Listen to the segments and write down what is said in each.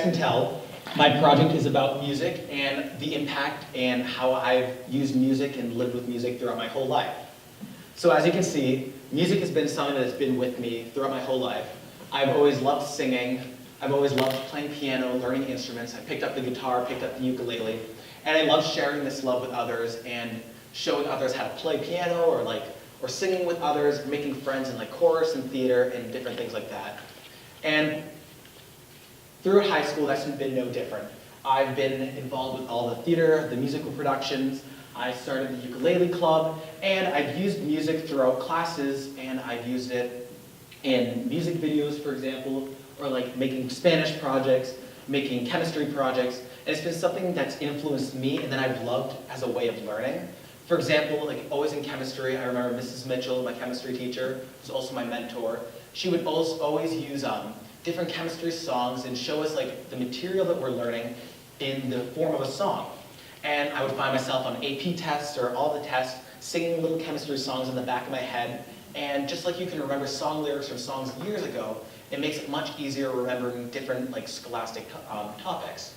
can tell, my project is about music and the impact and how I've used music and lived with music throughout my whole life. So as you can see, music has been something that's been with me throughout my whole life. I've always loved singing. I've always loved playing piano, learning instruments. I picked up the guitar, picked up the ukulele, and I love sharing this love with others and showing others how to play piano or singing with others, making friends in like chorus and theater and different things like that. And throughout high school, that's been no different. I've been involved with all the theater, the musical productions. I started the ukulele club, and I've used music throughout classes, and I've used it in music videos, for example, or like making Spanish projects, making chemistry projects, and it's been something that's influenced me and that I've loved as a way of learning. For example, like always in chemistry, I remember Mrs. Mitchell, my chemistry teacher, who's also my mentor. She would always use different chemistry songs and show us like the material that we're learning in the form of a song. And I would find myself on AP tests or all the tests singing little chemistry songs in the back of my head. And just like you can remember song lyrics from songs years ago, it makes it much easier remembering different like scholastic topics.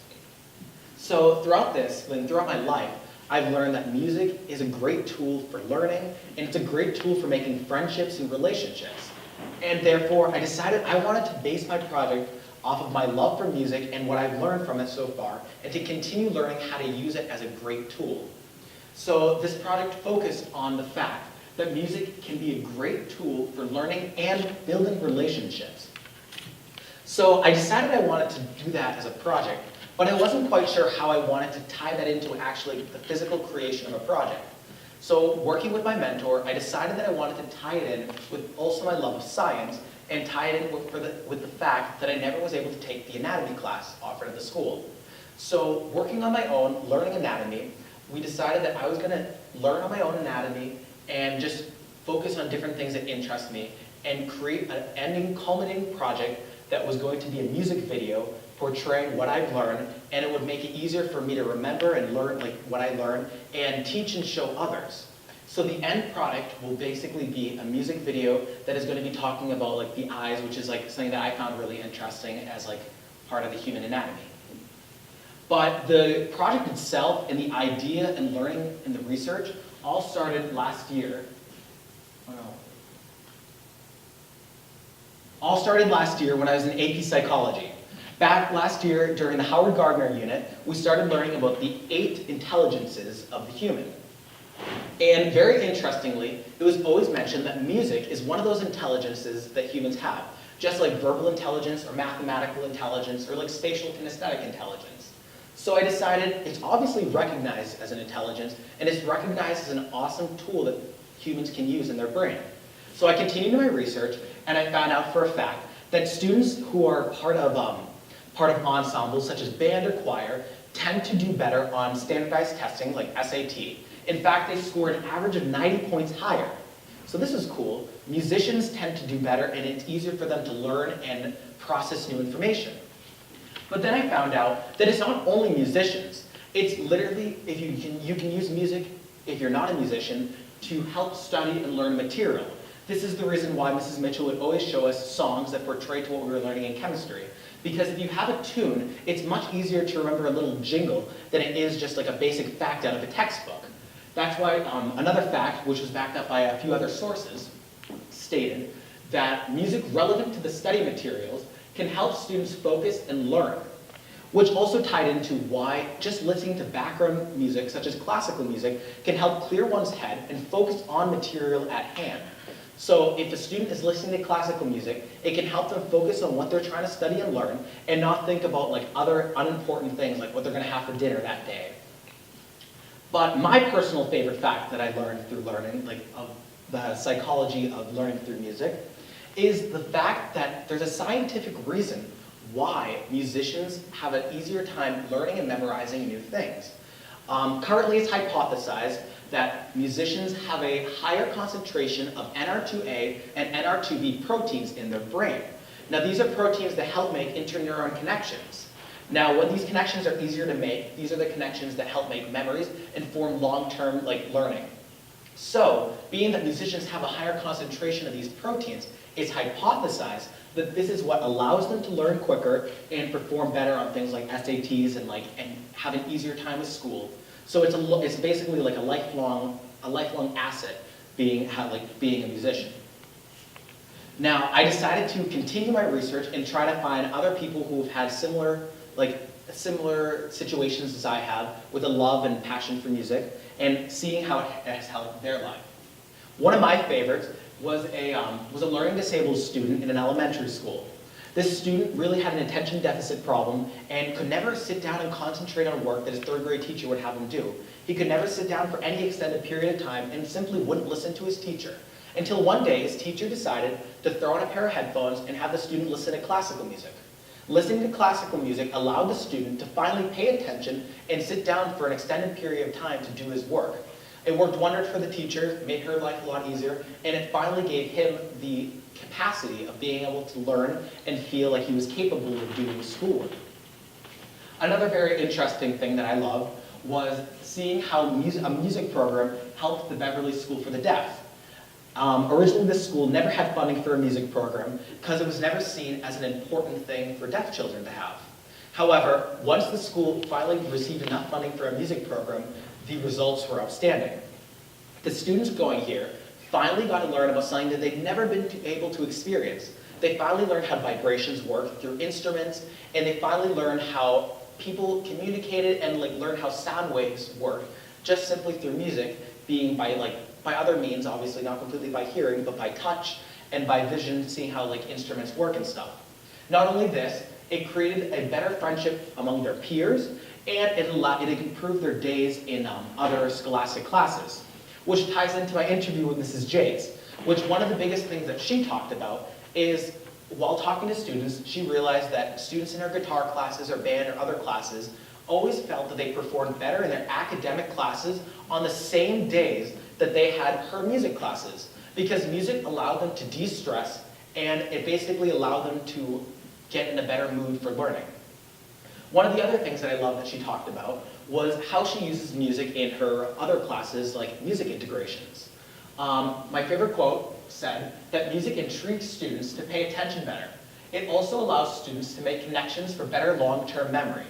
So throughout my life, I've learned that music is a great tool for learning, and it's a great tool for making friendships and relationships. And therefore, I decided I wanted to base my project off of my love for music and what I've learned from it so far, and to continue learning how to use it as a great tool. So this project focused on the fact that music can be a great tool for learning and building relationships. So I decided I wanted to do that as a project, but I wasn't quite sure how I wanted to tie that into actually the physical creation of a project. So working with my mentor, I decided that I wanted to tie it in with also my love of science and tie it in with the fact that I never was able to take the anatomy class offered at the school. So working on my own, learning anatomy, we decided that I was going to learn on my own anatomy and just focus on different things that interest me and create an ending, culminating project that was going to be a music video portraying what I've learned, and it would make it easier for me to remember and learn like what I learned and teach and show others. So the end product will basically be a music video that is going to be talking about like the eyes, which is like something that I found really interesting as like part of the human anatomy. But the project itself and the idea and learning and the research all started last year. All started last year when I was in AP Psychology. Back last year, during the Howard Gardner unit, we started learning about the 8 intelligences of the human. And very interestingly, it was always mentioned that music is one of those intelligences that humans have, just like verbal intelligence or mathematical intelligence or like spatial kinesthetic intelligence. So I decided it's obviously recognized as an intelligence, and it's recognized as an awesome tool that humans can use in their brain. So I continued my research, and I found out for a fact that students who are part of ensembles such as band or choir tend to do better on standardized testing like SAT. In fact, they score an average of 90 points higher. So this is cool. Musicians tend to do better, and it's easier for them to learn and process new information. But then I found out that it's not only musicians. It's literally, if you can use music, if you're not a musician, to help study and learn material. This is the reason why Mrs. Mitchell would always show us songs that portray to what we were learning in chemistry. Because if you have a tune, it's much easier to remember a little jingle than it is just like a basic fact out of a textbook. That's why another fact, which was backed up by a few other sources, stated that music relevant to the study materials can help students focus and learn, which also tied into why just listening to background music, such as classical music, can help clear one's head and focus on material at hand. So if a student is listening to classical music, it can help them focus on what they're trying to study and learn and not think about like other unimportant things like what they're going to have for dinner that day. But my personal favorite fact that I learned through learning, like of the psychology of learning through music, is the fact that there's a scientific reason why musicians have an easier time learning and memorizing new things. Currently it's hypothesized that musicians have a higher concentration of NR2A and NR2B proteins in their brain. Now these are proteins that help make interneuron connections. Now when these connections are easier to make, these are the connections that help make memories and form long-term learning. So, being that musicians have a higher concentration of these proteins, it's hypothesized that this is what allows them to learn quicker and perform better on things like SATs and have an easier time with school. So it's basically like a lifelong asset being a musician. Now, I decided to continue my research and try to find other people who have had similar situations as I have with a love and passion for music and seeing how it has helped their life. One of my favorites was a learning disabled student in an elementary school. This student really had an attention deficit problem and could never sit down and concentrate on work that his third grade teacher would have him do. He could never sit down for any extended period of time and simply wouldn't listen to his teacher. Until one day, his teacher decided to throw on a pair of headphones and have the student listen to classical music. Listening to classical music allowed the student to finally pay attention and sit down for an extended period of time to do his work. It worked wonders for the teacher, made her life a lot easier, and it finally gave him the capacity of being able to learn and feel like he was capable of doing schoolwork. Another very interesting thing that I love was seeing how a music program helped the Beverly School for the Deaf. Originally, this school never had funding for a music program because it was never seen as an important thing for deaf children to have. However, once the school finally received enough funding for a music program, the results were outstanding. The students going here finally got to learn about something that they'd never been able to experience. They finally learned how vibrations work through instruments, and they finally learned how people communicated and learned how sound waves work just simply through music, being by other means, obviously not completely by hearing, but by touch and by vision, seeing how instruments work and stuff. Not only this, it created a better friendship among their peers, and it improved their days in other scholastic classes, which ties into my interview with Mrs. Jakes, which one of the biggest things that she talked about is, while talking to students, she realized that students in her guitar classes or band or other classes always felt that they performed better in their academic classes on the same days that they had her music classes, because music allowed them to de-stress, and it basically allowed them to get in a better mood for learning. One of the other things that I love that she talked about was how she uses music in her other classes, like music integrations. My favorite quote said that music intrigues students to pay attention better. It also allows students to make connections for better long-term memory.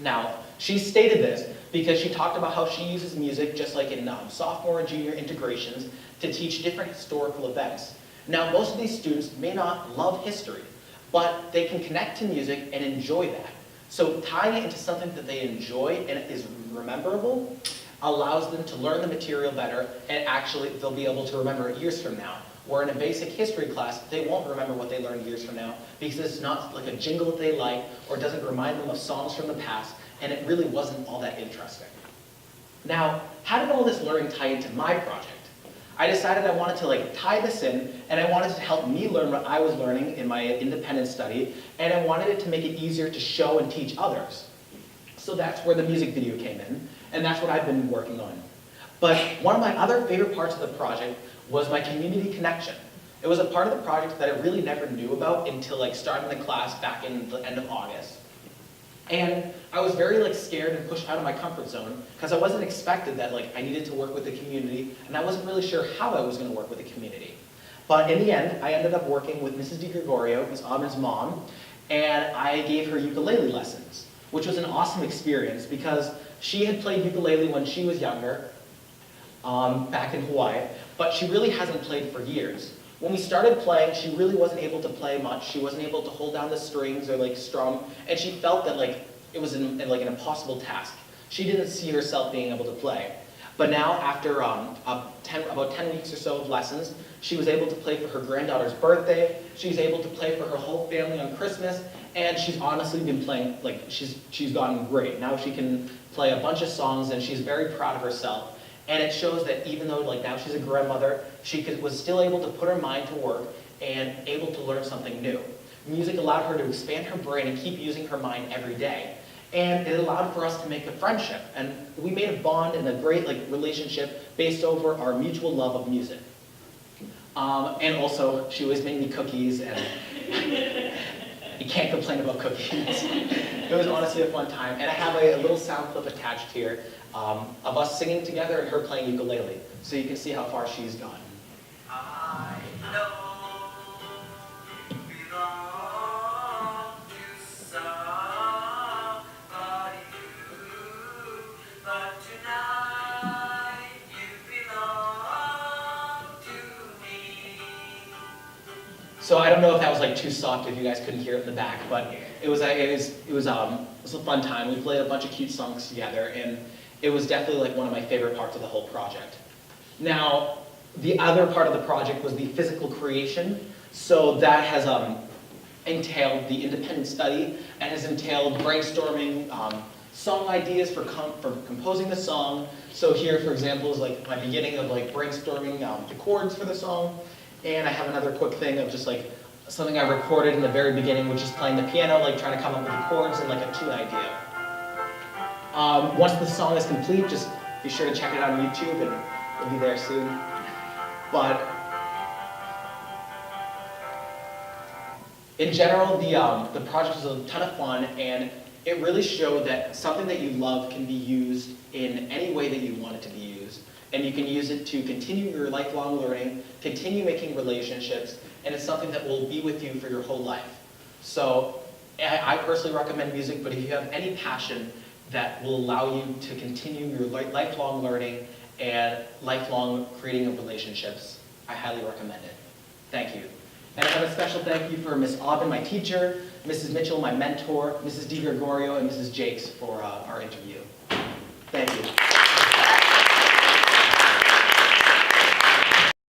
Now, she stated this because she talked about how she uses music, just like in sophomore and junior integrations, to teach different historical events. Now, most of these students may not love history, but they can connect to music and enjoy that. So tying it into something that they enjoy and is rememberable allows them to learn the material better, and actually they'll be able to remember it years from now. Where in a basic history class, they won't remember what they learned years from now because it's not like a jingle that they like or doesn't remind them of songs from the past, and it really wasn't all that interesting. Now, how did all this learning tie into my project? I decided I wanted to tie this in, and I wanted to help me learn what I was learning in my independent study, and I wanted it to make it easier to show and teach others. So that's where the music video came in, and that's what I've been working on. But one of my other favorite parts of the project was my community connection. It was a part of the project that I really never knew about until starting the class back in the end of August. And I was very scared and pushed out of my comfort zone because I wasn't expected that I needed to work with the community, and I wasn't really sure how I was going to work with the community. But in the end, I ended up working with Mrs. DiGregorio, Ms. Auburn's mom, and I gave her ukulele lessons, which was an awesome experience because she had played ukulele when she was younger, back in Hawaii, but she really hasn't played for years. When we started playing, she really wasn't able to play much. She wasn't able to hold down the strings or strum, and she felt that it was an impossible task. She didn't see herself being able to play. But now, after about 10 weeks or so of lessons, she was able to play for her granddaughter's birthday. She was able to play for her whole family on Christmas, and she's honestly been playing, she's gotten great. Now she can play a bunch of songs, and she's very proud of herself. And it shows that even though now she's a grandmother, she was still able to put her mind to work and able to learn something new. Music allowed her to expand her brain and keep using her mind every day. And it allowed for us to make a friendship. And we made a bond and a great relationship based over our mutual love of music. And also, she always made me cookies, and you can't complain about cookies. It was honestly a fun time. And I have a little sound clip attached here of us singing together and her playing ukulele. So you can see how far she's gone. I know you belong to somebody new, but tonight you belong to me. So I don't know if that was like too soft if you guys couldn't hear it in the back, but it was a fun time. We played a bunch of cute songs together, and it was definitely like one of my favorite parts of the whole project. Now, the other part of the project was the physical creation. So that has entailed the independent study and has entailed brainstorming song ideas for composing the song. So here, for example, is like my beginning of like brainstorming the chords for the song. And I have another quick thing of just like something I recorded in the very beginning, which is playing the piano, like trying to come up with the chords and like a tune idea. Once the song is complete, just be sure to check it out on YouTube, and it'll be there soon. But in general, the project was a ton of fun, and it really showed that something that you love can be used in any way that you want it to be used. And you can use it to continue your lifelong learning, continue making relationships, and it's something that will be with you for your whole life. So I personally recommend music, but if you have any passion that will allow you to continue your lifelong learning and lifelong creating of relationships, I highly recommend it. Thank you. And I have a special thank you for Miss Aubin, my teacher, Mrs. Mitchell, my mentor, Mrs. DiGregorio, and Mrs. Jakes for our interview. Thank you.